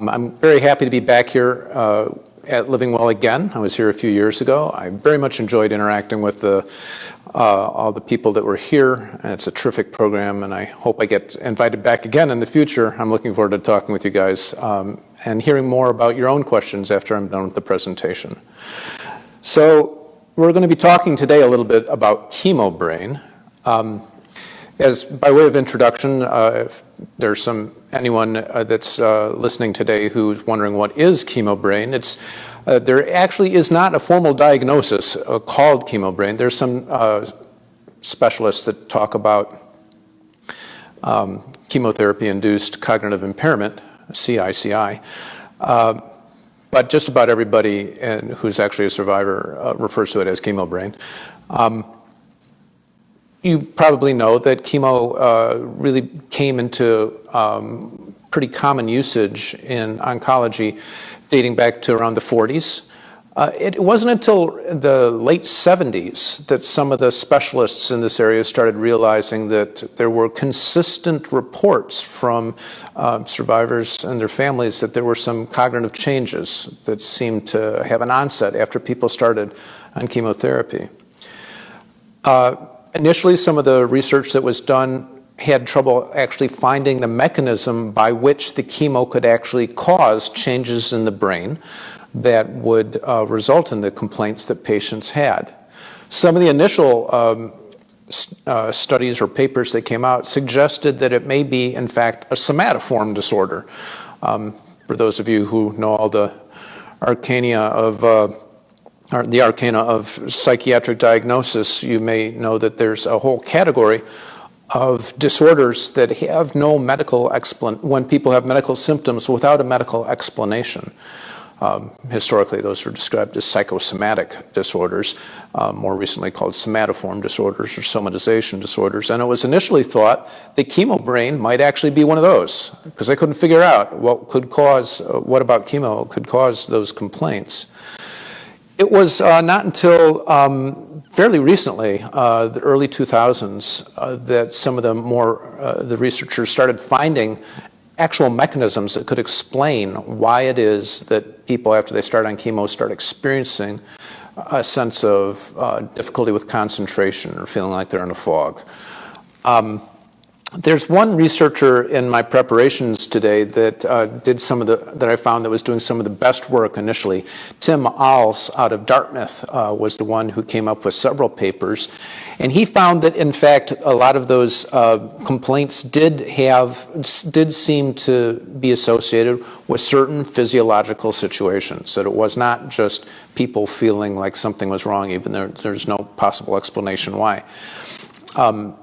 I'm very happy to be back here at LivingWell again. I was here a few years ago. I very much enjoyed interacting with all the people that were here. And it's a terrific program, and I hope I get invited back again in the future. I'm looking forward to talking with you guys and hearing more about your own questions after I'm done with the presentation. So we're going to be talking today a little bit about chemo brain. As by way of introduction, if there's anyone that's listening today who's wondering what is chemo brain, there actually is not a formal diagnosis called chemo brain. There's some specialists that talk about chemotherapy-induced cognitive impairment, CICI, but just about everybody who's actually a survivor refers to it as chemo brain. You probably know that chemo really came into pretty common usage in oncology dating back to around the 40s. It wasn't until the late 70s that some of the specialists in this area started realizing that there were consistent reports from survivors and their families that there were some cognitive changes that seemed to have an onset after people started on chemotherapy. Initially, some of the research that was done had trouble actually finding the mechanism by which the chemo could actually cause changes in the brain that would result in the complaints that patients had. Some of the initial studies or papers that came out suggested that it may be, in fact, a somatoform disorder. For those of you who know all the arcana of psychiatric diagnosis, you may know that there's a whole category of disorders that have no medical explanation, when people have medical symptoms without a medical explanation. Historically, those were described as psychosomatic disorders, more recently called somatoform disorders or somatization disorders. And it was initially thought that chemo brain might actually be one of those, because they couldn't figure out what about chemo could cause those complaints. It was not until fairly recently, the early 2000s, that some of the researchers started finding actual mechanisms that could explain why it is that people, after they start on chemo, start experiencing a sense of difficulty with concentration or feeling like they're in a fog. There's one researcher in my preparations today that that I found that was doing some of the best work initially. Tim Alls out of Dartmouth was the one who came up with several papers, and he found that in fact a lot of those complaints did seem to be associated with certain physiological situations. That it was not just people feeling like something was wrong, even though there's no possible explanation why.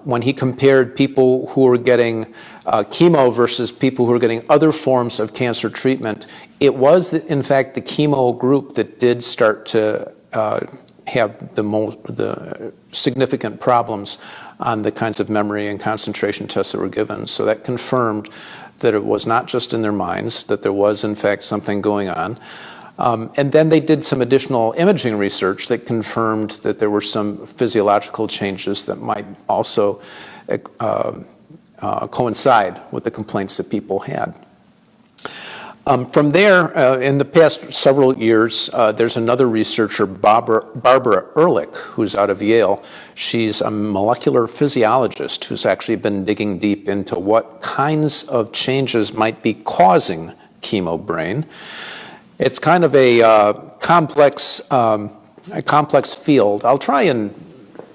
When he compared people who were getting chemo versus people who were getting other forms of cancer treatment, it was, in fact, the chemo group that did start to have the significant problems on the kinds of memory and concentration tests that were given. So that confirmed that it was not just in their minds, that there was, in fact, something going on. And then they did some additional imaging research that confirmed that there were some physiological changes that might also coincide with the complaints that people had. From there, in the past several years, there's another researcher, Barbara Ehrlich, who's out of Yale. She's a molecular physiologist who's actually been digging deep into what kinds of changes might be causing chemo brain. It's kind of a complex field. I'll try and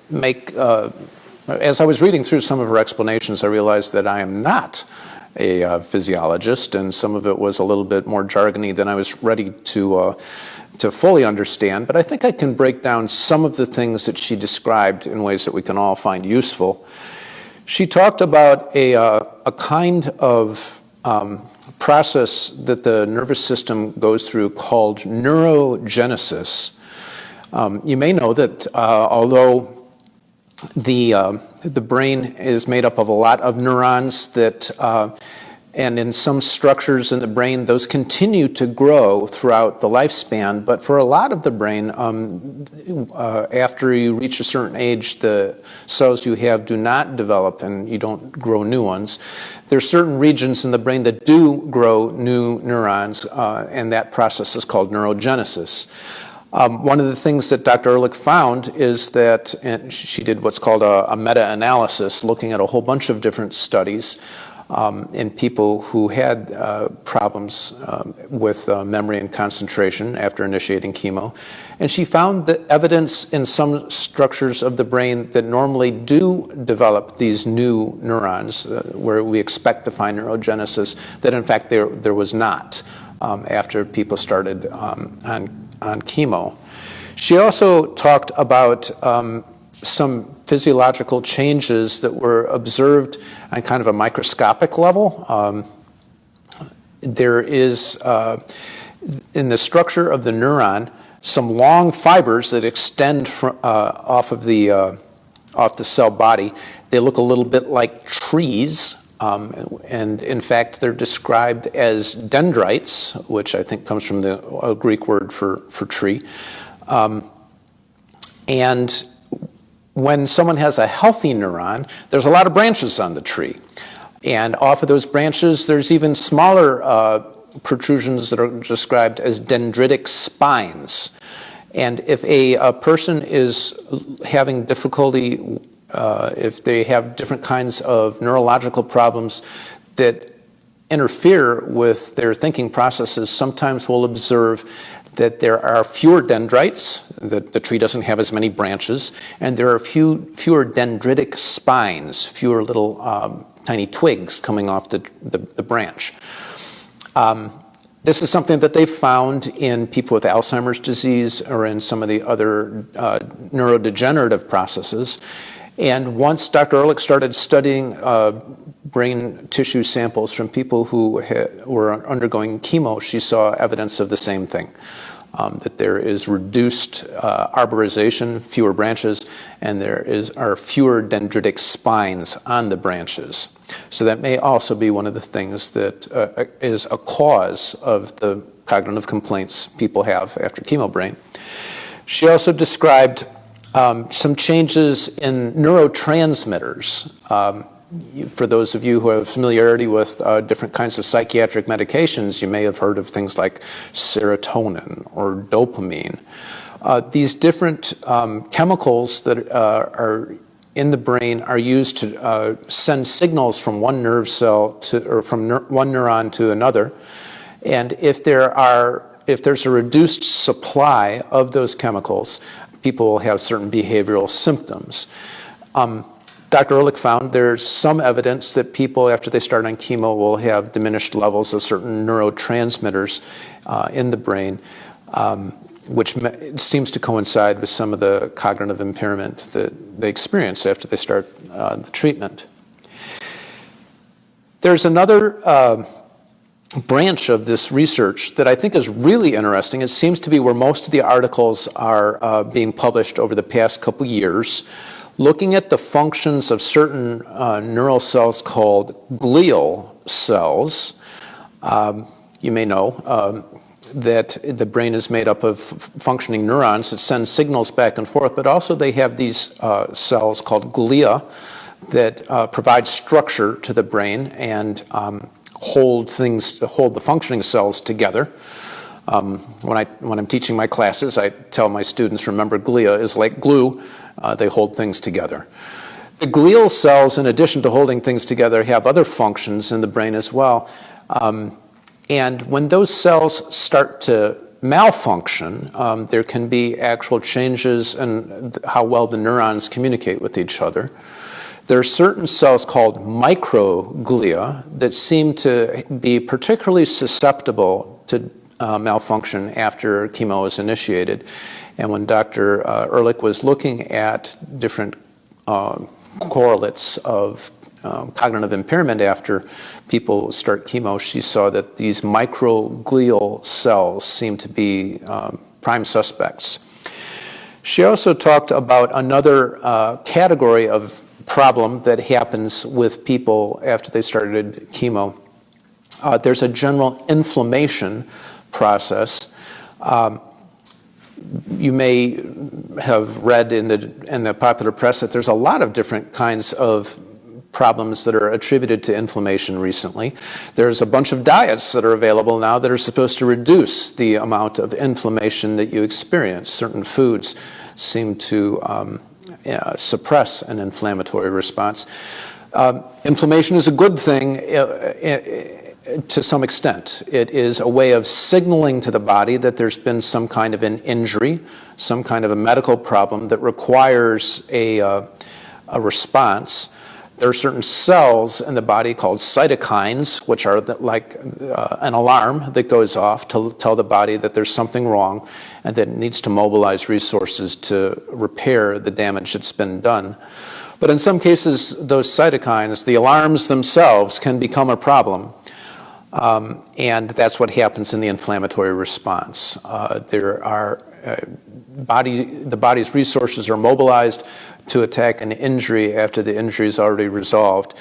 make, as I was reading through some of her explanations, I realized that I am not a physiologist, and some of it was a little bit more jargony than I was ready to fully understand. But I think I can break down some of the things that she described in ways that we can all find useful. She talked about a kind of process that the nervous system goes through called neurogenesis. You may know that although the brain is made up of a lot of neurons that And in some structures in the brain, those continue to grow throughout the lifespan. But for a lot of the brain, after you reach a certain age, the cells you have do not develop and you don't grow new ones. There are certain regions in the brain that do grow new neurons, and that process is called neurogenesis. One of the things that Dr. Ehrlich found is that she did what's called a meta-analysis, looking at a whole bunch of different studies in people who had problems with memory and concentration after initiating chemo. And she found that evidence in some structures of the brain that normally do develop these new neurons, where we expect to find neurogenesis, that in fact there was not after people started on chemo. She also talked about some physiological changes that were observed on kind of a microscopic level. There is, in the structure of the neuron, some long fibers that extend off the cell body. They look a little bit like trees, and in fact, they're described as dendrites, which I think comes from the Greek word for tree. And when someone has a healthy neuron, there's a lot of branches on the tree. And off of those branches, there's even smaller protrusions that are described as dendritic spines. And if a person is having difficulty, if they have different kinds of neurological problems that interfere with their thinking processes, sometimes we'll observe that there are fewer dendrites, that the tree doesn't have as many branches, and there are fewer dendritic spines, fewer little tiny twigs coming off the branch. This is something that they found in people with Alzheimer's disease or in some of the other neurodegenerative processes. And once Dr. Ehrlich started studying brain tissue samples from people who were undergoing chemo, she saw evidence of the same thing, that there is reduced arborization, fewer branches, and there are fewer dendritic spines on the branches. So that may also be one of the things that is a cause of the cognitive complaints people have after chemo brain. She also described some changes in neurotransmitters. For those of you who have familiarity with different kinds of psychiatric medications, you may have heard of things like serotonin or dopamine. These different chemicals that are in the brain are used to send signals from one nerve cell or from one neuron to another. And if there's a reduced supply of those chemicals, people will have certain behavioral symptoms. Dr. Ehrlich found there's some evidence that people, after they start on chemo, will have diminished levels of certain neurotransmitters in the brain, which seems to coincide with some of the cognitive impairment that they experience after they start the treatment. There's another branch of this research that I think is really interesting. It seems to be where most of the articles are being published over the past couple years, looking at the functions of certain neural cells called glial cells. You may know that the brain is made up of functioning neurons that send signals back and forth, but also they have these cells called glia that provide structure to the brain and hold the functioning cells together. When I'm teaching my classes, I tell my students, remember, glia is like glue. They hold things together. The glial cells, in addition to holding things together, have other functions in the brain as well. And when those cells start to malfunction, there can be actual changes in how well the neurons communicate with each other. There are certain cells called microglia that seem to be particularly susceptible to malfunction after chemo is initiated. And when Dr. Ehrlich was looking at different correlates of cognitive impairment after people start chemo, she saw that these microglial cells seem to be prime suspects. She also talked about another category of problem that happens with people after they started chemo, There's a general inflammation process. You may have read in the popular press that there's a lot of different kinds of problems that are attributed to inflammation recently. There's a bunch of diets that are available now that are supposed to reduce the amount of inflammation that you experience. Certain foods seem to suppress an inflammatory response. Inflammation is a good thing to some extent. It is a way of signaling to the body that there's been some kind of an injury, some kind of a medical problem that requires a response. There are certain cells in the body called cytokines, which are like an alarm that goes off to tell the body that there's something wrong and that it needs to mobilize resources to repair the damage that's been done. But in some cases, those cytokines, the alarms themselves, can become a problem. And that's what happens in the inflammatory response. The body's resources are mobilized to attack an injury after the injury is already resolved,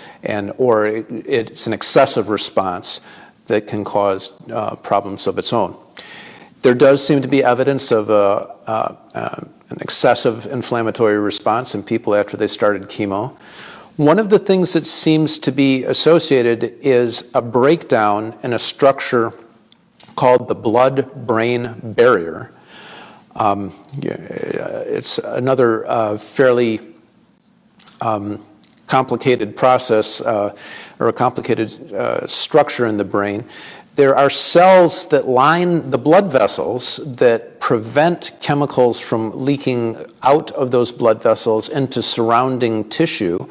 or it's an excessive response that can cause problems of its own. There does seem to be evidence of an excessive inflammatory response in people after they started chemo. One of the things that seems to be associated is a breakdown in a structure called the blood-brain barrier. It's another fairly complicated process or a complicated structure in the brain. There are cells that line the blood vessels that prevent chemicals from leaking out of those blood vessels into surrounding tissue.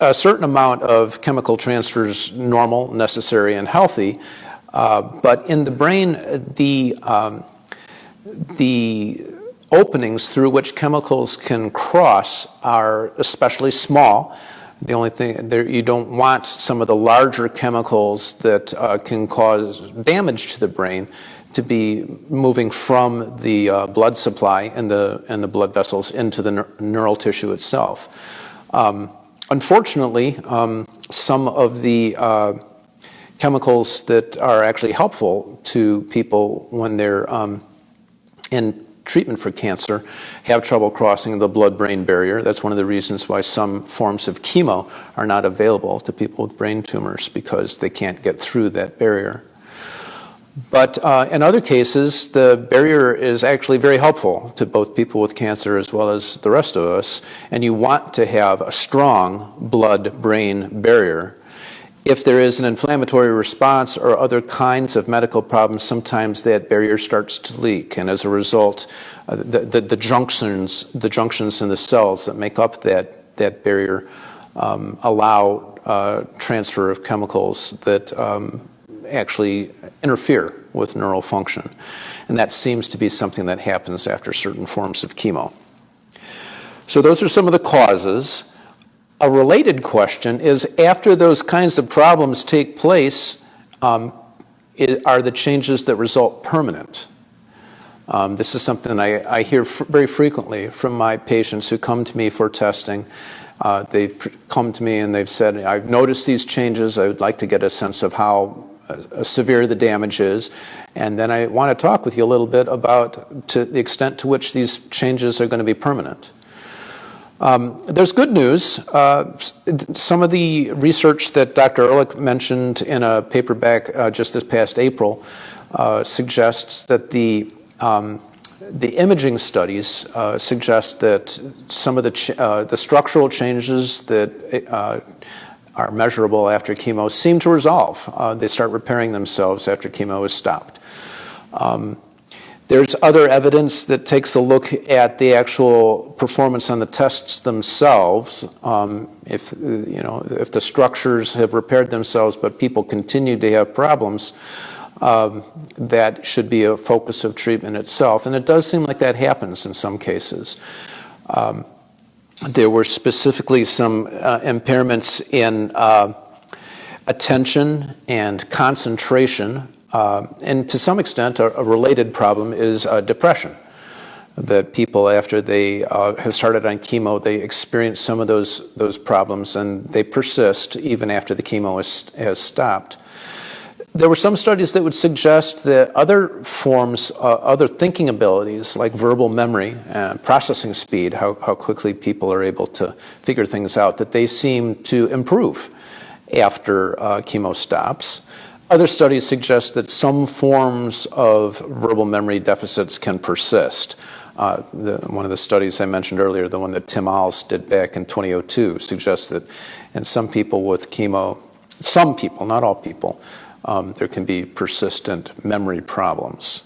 A certain amount of chemical transfer is normal, necessary, and healthy, but in the brain, the openings through which chemicals can cross are especially small. The only thing you don't want some of the larger chemicals that can cause damage to the brain to be moving from the blood supply and the blood vessels into the neural tissue itself. Unfortunately, some of the chemicals that are actually helpful to people when they're in treatment for cancer have trouble crossing the blood-brain barrier. That's one of the reasons why some forms of chemo are not available to people with brain tumors, because they can't get through that barrier. But in other cases, the barrier is actually very helpful to both people with cancer as well as the rest of us, and you want to have a strong blood-brain barrier. If there is an inflammatory response or other kinds of medical problems, sometimes that barrier starts to leak, and as a result, the junctions in the cells that make up that barrier allow transfer of chemicals that actually interfere with neural function, and that seems to be something that happens after certain forms of chemo. So those are some of the causes. A related question is, after those kinds of problems take place, are the changes that result permanent? This is something I hear very frequently from my patients who come to me for testing. They've come to me and they've said, I've noticed these changes. I would like to get a sense of how severe the damage is. And then I want to talk with you a little bit about to the extent to which these changes are going to be permanent. There's good news. Some of the research that Dr. Ehrlich mentioned in a paperback just this past April suggests that the imaging studies suggest that some of the structural changes that are measurable after chemo seem to resolve. They start repairing themselves after chemo is stopped. There's other evidence that takes a look at the actual performance on the tests themselves. If the structures have repaired themselves but people continue to have problems, that should be a focus of treatment itself. And it does seem like that happens in some cases. There were specifically some impairments in attention and concentration. And to some extent, a related problem is depression. That people, after they have started on chemo, they experience some of those problems, and they persist even after the chemo has stopped. There were some studies that would suggest that other forms, other thinking abilities like verbal memory and processing speed, how quickly people are able to figure things out, that they seem to improve after chemo stops. Other studies suggest that some forms of verbal memory deficits can persist. One of the studies I mentioned earlier, the one that Tim Alls did back in 2002, suggests that in some people with chemo, some people, not all people, there can be persistent memory problems.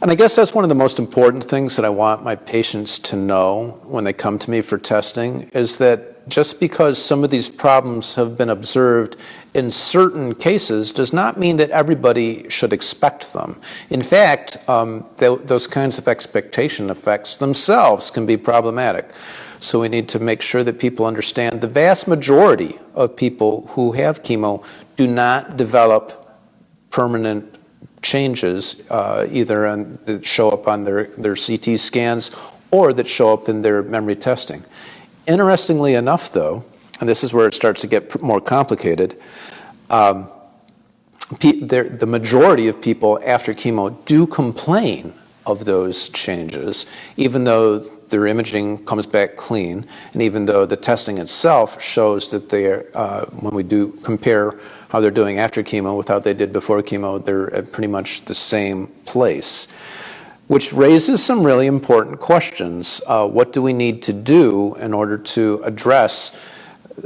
And I guess that's one of the most important things that I want my patients to know when they come to me for testing, is that just because some of these problems have been observed in certain cases does not mean that everybody should expect them. In fact, those kinds of expectation effects themselves can be problematic. So we need to make sure that people understand the vast majority of people who have chemo do not develop permanent changes, either that show up on their CT scans or that show up in their memory testing. Interestingly enough, though, and this is where it starts to get more complicated, the majority of people after chemo do complain of those changes, even though their imaging comes back clean, and even though the testing itself shows that when we do compare how they're doing after chemo with how they did before chemo, they're at pretty much the same place, which raises some really important questions. What do we need to do in order to address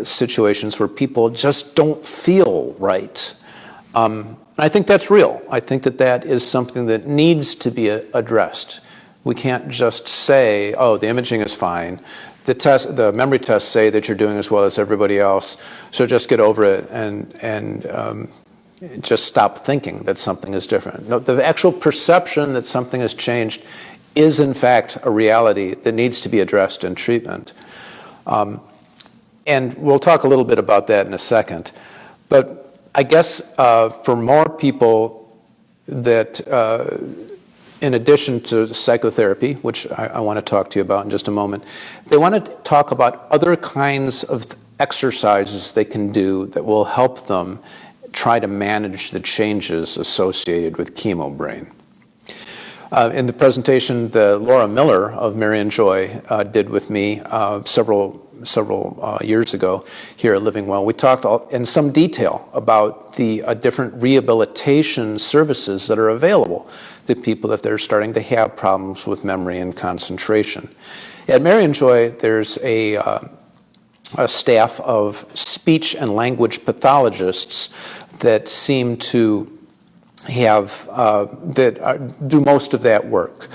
situations where people just don't feel right? I think that's real. I think that is something that needs to be addressed. We can't just say, oh, the imaging is fine. The memory tests say that you're doing as well as everybody else, so just get over it and just stop thinking that something is different. No, the actual perception that something has changed is in fact a reality that needs to be addressed in treatment. And we'll talk a little bit about that in a second. But I guess for more people that in addition to psychotherapy, which I want to talk to you about in just a moment, they want to talk about other kinds of exercises they can do that will help them try to manage the changes associated with chemo brain. In the presentation that Laura Miller of Marianjoy did with me several years ago here at LivingWell, we talked in some detail about the different rehabilitation services that are available to people if they're starting to have problems with memory and concentration. At Marianjoy, there's a staff of speech and language pathologists that seem to have do most of that work.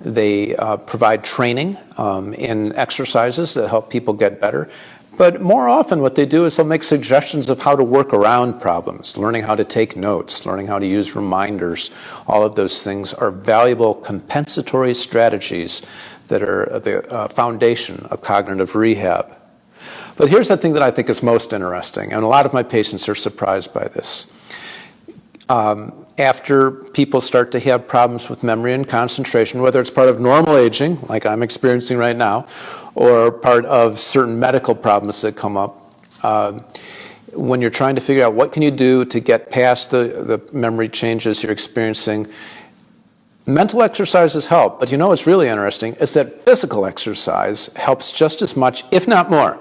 They provide training in exercises that help people get better. But more often what they do is they'll make suggestions of how to work around problems, learning how to take notes, learning how to use reminders. All of those things are valuable compensatory strategies that are the foundation of cognitive rehab. But here's the thing that I think is most interesting, and a lot of my patients are surprised by this. After people start to have problems with memory and concentration, whether it's part of normal aging, like I'm experiencing right now, or part of certain medical problems that come up, when you're trying to figure out what can you do to get past the memory changes you're experiencing, mental exercises help. But you know what's really interesting is that physical exercise helps just as much, if not more.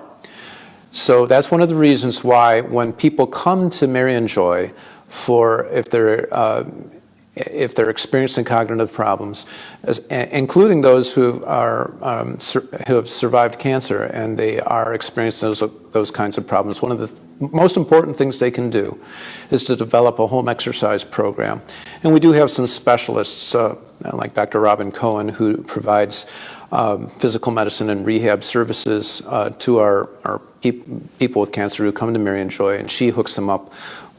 So that's one of the reasons why when people come to Marianjoy for if they're experiencing cognitive problems, including those who have survived cancer and they are experiencing those kinds of problems, one of the most important things they can do is to develop a home exercise program. And we do have some specialists like Dr. Robin Cohen, who provides physical medicine and rehab services to our people with cancer who come to Marianjoy, and she hooks them up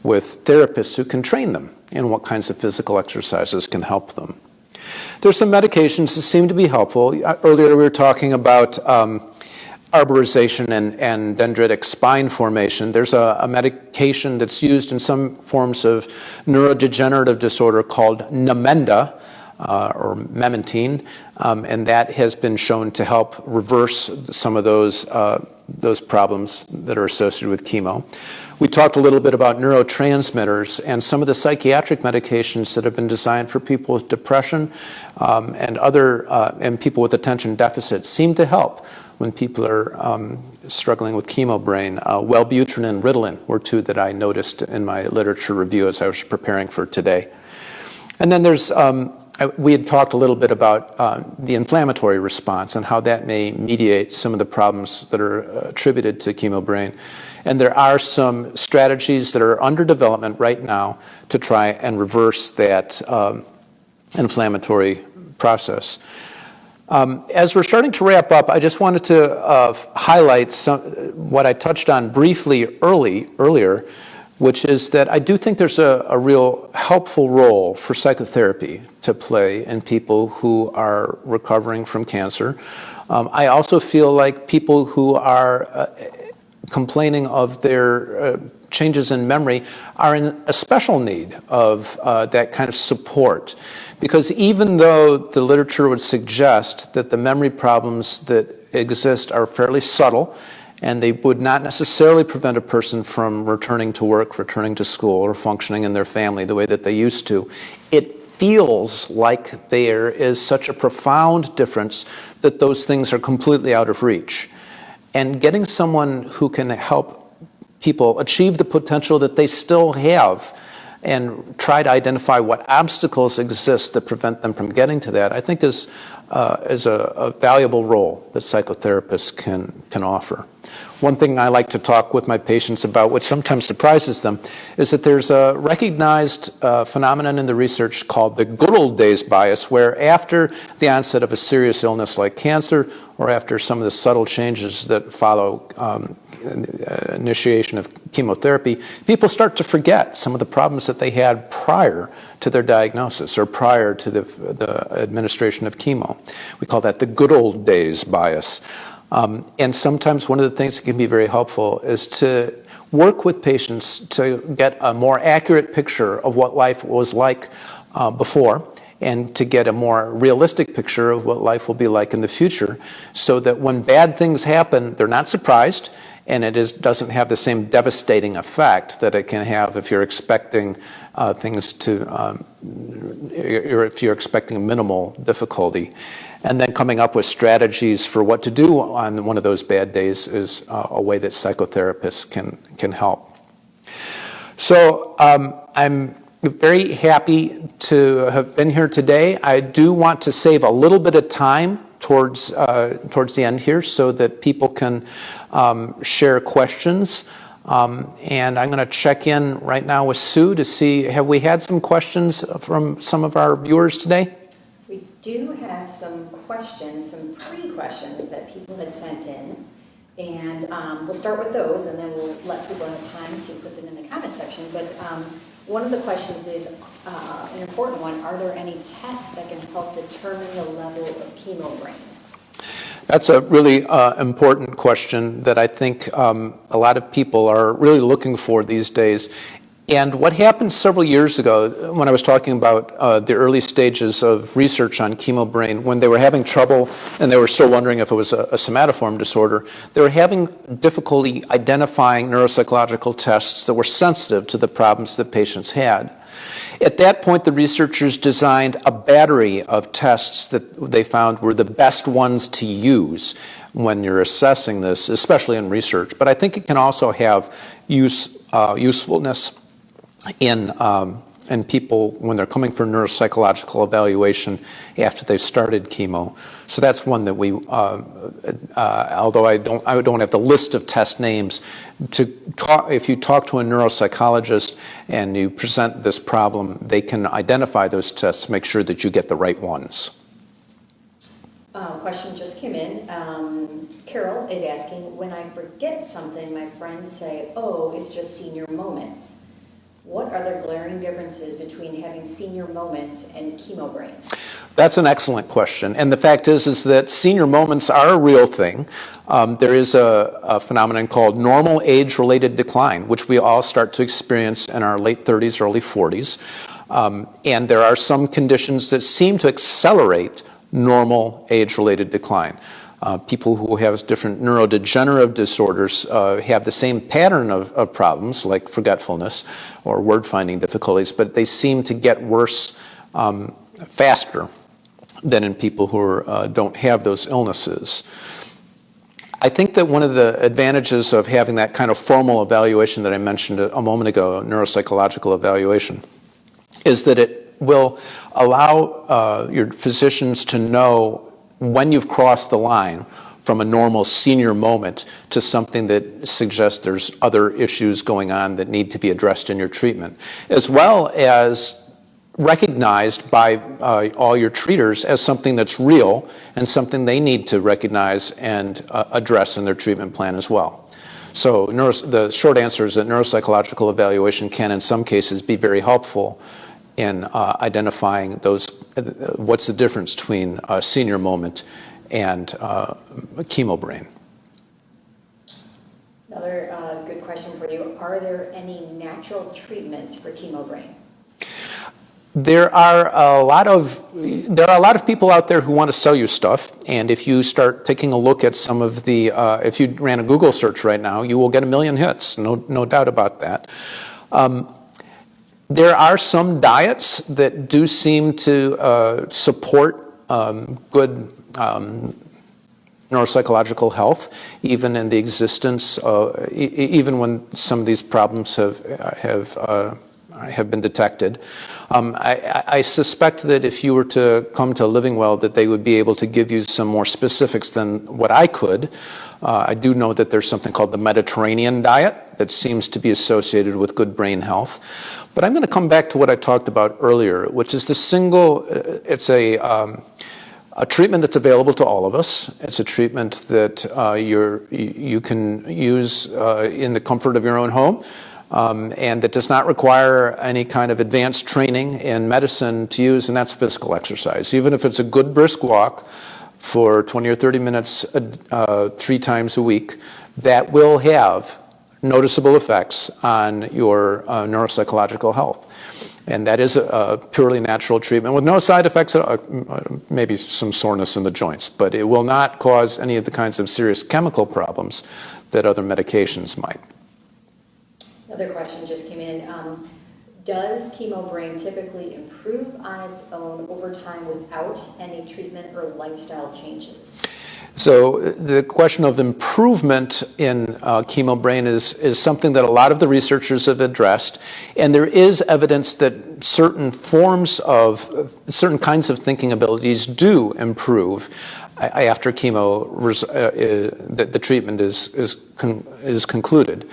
with therapists who can train them in what kinds of physical exercises can help them. There's some medications that seem to be helpful. Earlier we were talking about arborization and dendritic spine formation. There's a medication that's used in some forms of neurodegenerative disorder called Namenda, or memantine, and that has been shown to help reverse some of those problems that are associated with chemo. We talked a little bit about neurotransmitters and some of the psychiatric medications that have been designed for people with depression and people with attention deficits seem to help when people are struggling with chemo brain. Wellbutrin and Ritalin were two that I noticed in my literature review as I was preparing for today. And then we had talked a little bit about the inflammatory response and how that may mediate some of the problems that are attributed to chemo brain. And there are some strategies that are under development right now to try and reverse that inflammatory process. As we're starting to wrap up, I just wanted to highlight what I touched on briefly earlier, which is that I do think there's a real helpful role for psychotherapy to play in people who are recovering from cancer. I also feel like people who are complaining of their changes in memory are in a special need of that kind of support. Because even though the literature would suggest that the memory problems that exist are fairly subtle, and they would not necessarily prevent a person from returning to work, returning to school, or functioning in their family the way that they used to, it feels like there is such a profound difference that those things are completely out of reach. And getting someone who can help people achieve the potential that they still have and try to identify what obstacles exist that prevent them from getting to that, I think is a valuable role that psychotherapists can offer. One thing I like to talk with my patients about, which sometimes surprises them, is that there's a recognized phenomenon in the research called the good old days bias, where after the onset of a serious illness like cancer, or after some of the subtle changes that follow initiation of chemotherapy, people start to forget some of the problems that they had prior to their diagnosis or prior to the administration of chemo. We call that the good old days bias. And sometimes one of the things that can be very helpful is to work with patients to get a more accurate picture of what life was like before, and to get a more realistic picture of what life will be like in the future, so that when bad things happen, they're not surprised, and doesn't have the same devastating effect that it can have if you're expecting if you're expecting minimal difficulty. And then coming up with strategies for what to do on one of those bad days is a way that psychotherapists can help. So I'm very happy to have been here today. I do want to save a little bit of time towards the end here so that people can share questions. And I'm going to check in right now with Sue to see, have we had some questions from some of our viewers today? We do have some questions, some pre-questions that people had sent in. And we'll start with those, and then we'll let people have time to put them in the comment section. But one of the questions is an important one. Are there any tests that can help determine the level of chemo brain? That's a really important question that I think a lot of people are really looking for these days. And what happened several years ago, when I was talking about the early stages of research on chemo brain, when they were having trouble and they were still wondering if it was a somatoform disorder, they were having difficulty identifying neuropsychological tests that were sensitive to the problems that patients had. At that point, the researchers designed a battery of tests that they found were the best ones to use when you're assessing this, especially in research. But I think it can also have usefulness in people when they're coming for neuropsychological evaluation after they've started chemo. So that's one that we, although I don't have the list of test names, if you talk to a neuropsychologist and you present this problem, they can identify those tests, make sure that you get the right ones. Question just came in. Carol is asking, when I forget something, my friends say, oh, it's just senior moments. What are the glaring differences between having senior moments and chemo brain? That's an excellent question. And the fact is that senior moments are a real thing. There is a phenomenon called normal age-related decline, which we all start to experience in our late 30s, early 40s. And there are some conditions that seem to accelerate normal age-related decline. People who have different neurodegenerative disorders have the same pattern of problems, like forgetfulness or word-finding difficulties, but they seem to get worse faster than in people who don't have those illnesses. I think that one of the advantages of having that kind of formal evaluation that I mentioned a moment ago, neuropsychological evaluation, is that it will allow your physicians to know when you've crossed the line from a normal senior moment to something that suggests there's other issues going on that need to be addressed in your treatment, as well as recognized by all your treaters as something that's real and something they need to recognize and address in their treatment plan as well. So the short answer is that neuropsychological evaluation can in some cases be very helpful in identifying what's the difference between a senior moment and chemo brain. Another good question for you. Are there any natural treatments for chemo brain? There are a lot of people out there who want to sell you stuff, and if you start taking a look at some of the, if you ran a Google search right now, you will get 1 million hits, no doubt about that. There are some diets that do seem to support good neuropsychological health, even in the existence, even when some of these problems have been detected. I suspect that if you were to come to LivingWell, that they would be able to give you some more specifics than what I could. I do know that there's something called the Mediterranean diet that seems to be associated with good brain health. But I'm going to come back to what I talked about earlier, which is it's a treatment that's available to all of us. It's a treatment that you can use in the comfort of your own home. And that does not require any kind of advanced training in medicine to use, and that's physical exercise. Even if it's a good brisk walk for 20 or 30 minutes 3 times a week, that will have noticeable effects on your neuropsychological health. And that is a purely natural treatment with no side effects, maybe some soreness in the joints, but it will not cause any of the kinds of serious chemical problems that other medications might. Another question just came in. Does chemo brain typically improve on its own over time without any treatment or lifestyle changes? So the question of improvement in chemo brain is something that a lot of the researchers have addressed, and there is evidence that certain kinds of thinking abilities do improve after chemo, the treatment is concluded.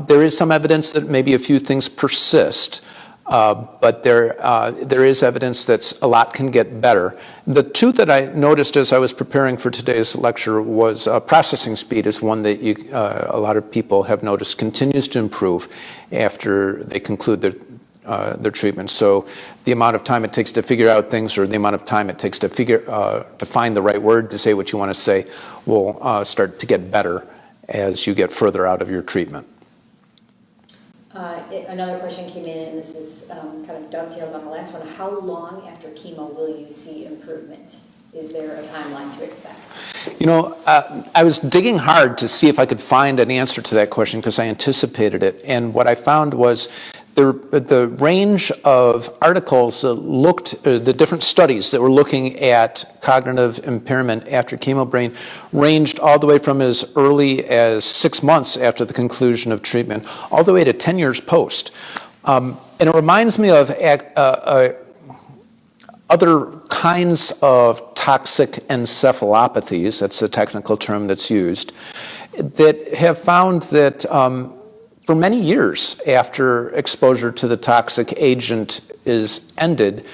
There is some evidence that maybe a few things persist, but there is evidence that a lot can get better. The two that I noticed as I was preparing for today's lecture was processing speed is one that a lot of people have noticed continues to improve after they conclude their treatment. So the amount of time it takes to figure out things, or the amount of time it takes to find the right word to say what you want to say, will start to get better as you get further out of your treatment. Another question came in, and this is kind of dovetails on the last one. How long after chemo will you see improvement? Is there a timeline to expect? You know, I was digging hard to see if I could find an answer to that question because I anticipated it. And what I found was the range of articles that looked, the different studies that were looking at cognitive impairment after chemo brain ranged all the way from as early as 6 months after the conclusion of treatment, all the way to 10 years post. And it reminds me of other kinds of toxic encephalopathies, that's the technical term that's used, that have found that for many years after exposure to the toxic agent is ended,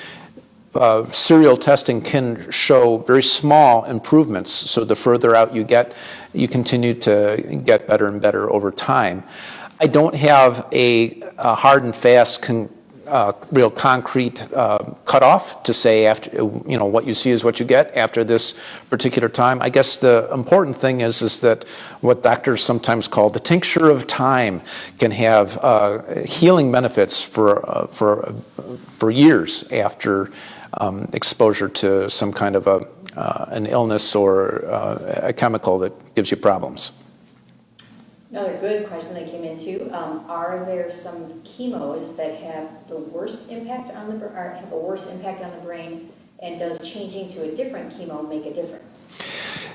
serial testing can show very small improvements. So the further out you get, you continue to get better and better over time. I don't have a hard and fast real concrete cutoff to say after, what you see is what you get after this particular time. I guess the important thing is that what doctors sometimes call the tincture of time can have healing benefits for years after exposure to some kind of a an illness or a chemical that gives you problems. Another good question that came in too, are there some chemos that have the worst impact on the, or have a worse impact on the brain, and does changing to a different chemo make a difference?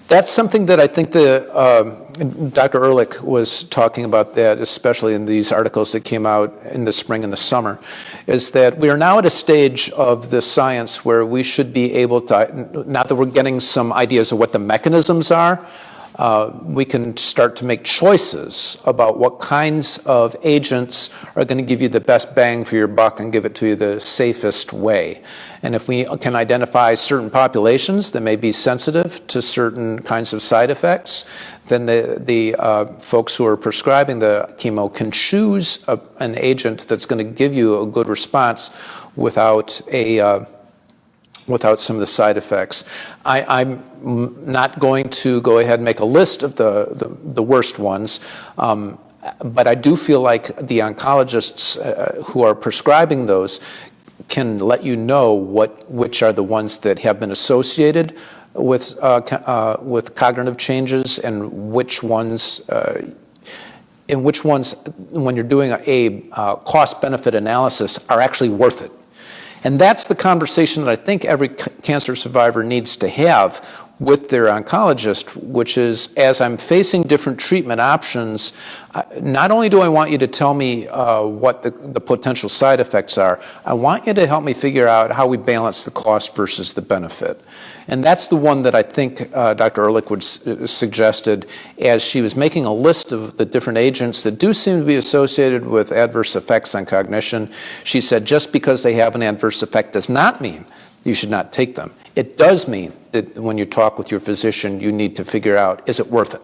That's something that I think Dr. Ehrlich was talking about, that especially in these articles that came out in the spring and the summer, is that we are now at a stage of the science where we should be able to, now that we're getting some ideas of what the mechanisms are, we can start to make choices about what kinds of agents are going to give you the best bang for your buck and give it to you the safest way. And if we can identify certain populations that may be sensitive to certain kinds of side effects, then the folks who are prescribing the chemo can choose an agent that's going to give you a good response without some of the side effects. I'm not going to go ahead and make a list of the worst ones, but I do feel like the oncologists who are prescribing those can let you know which are the ones that have been associated with cognitive changes, and which ones, when you're doing a cost-benefit analysis, are actually worth it. And that's the conversation that I think every cancer survivor needs to have with their oncologist, which is, as I'm facing different treatment options, not only do I want you to tell me what the potential side effects are, I want you to help me figure out how we balance the cost versus the benefit. And that's the one that I think Dr. Ehrlich suggested as she was making a list of the different agents that do seem to be associated with adverse effects on cognition. She said just because they have an adverse effect does not mean you should not take them. It does mean that when you talk with your physician, you need to figure out, is it worth it?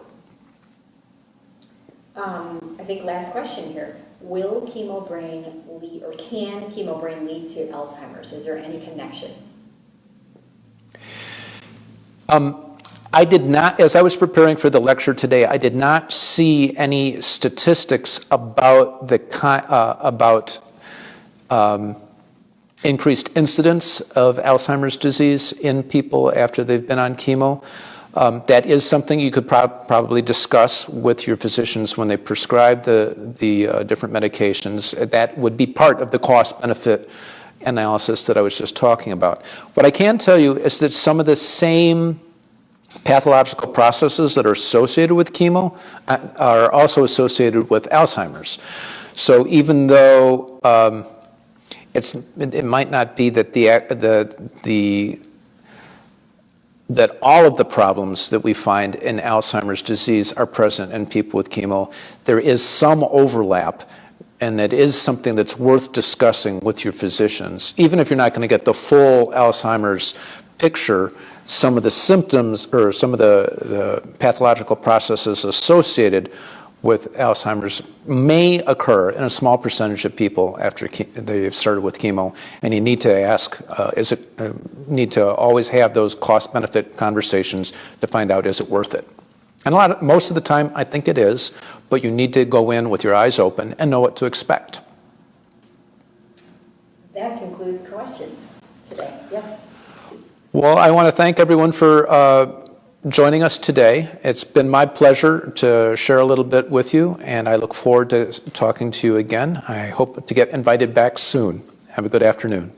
I think last question here. Will chemo brain lead, or can chemo brain lead to Alzheimer's? Is there any connection? I did not, as I was preparing for the lecture today, I did not see any statistics about increased incidence of Alzheimer's disease in people after they've been on chemo. That is something you could probably discuss with your physicians when they prescribe the different medications. That would be part of the cost-benefit analysis that I was just talking about. What I can tell you is that some of the same pathological processes that are associated with chemo are also associated with Alzheimer's. So even though it might not be that that all of the problems that we find in Alzheimer's disease are present in people with chemo, there is some overlap, and that is something that's worth discussing with your physicians. Even if you're not going to get the full Alzheimer's picture, some of the symptoms or some of the pathological processes associated with Alzheimer's may occur in a small percentage of people after they've started with chemo, and you need to ask, need to always have those cost-benefit conversations to find out, is it worth it? And most of the time, I think it is, but you need to go in with your eyes open and know what to expect. That concludes questions today. Yes? Well, I want to thank everyone for joining us today. It's been my pleasure to share a little bit with you, and I look forward to talking to you again. I hope to get invited back soon. Have a good afternoon.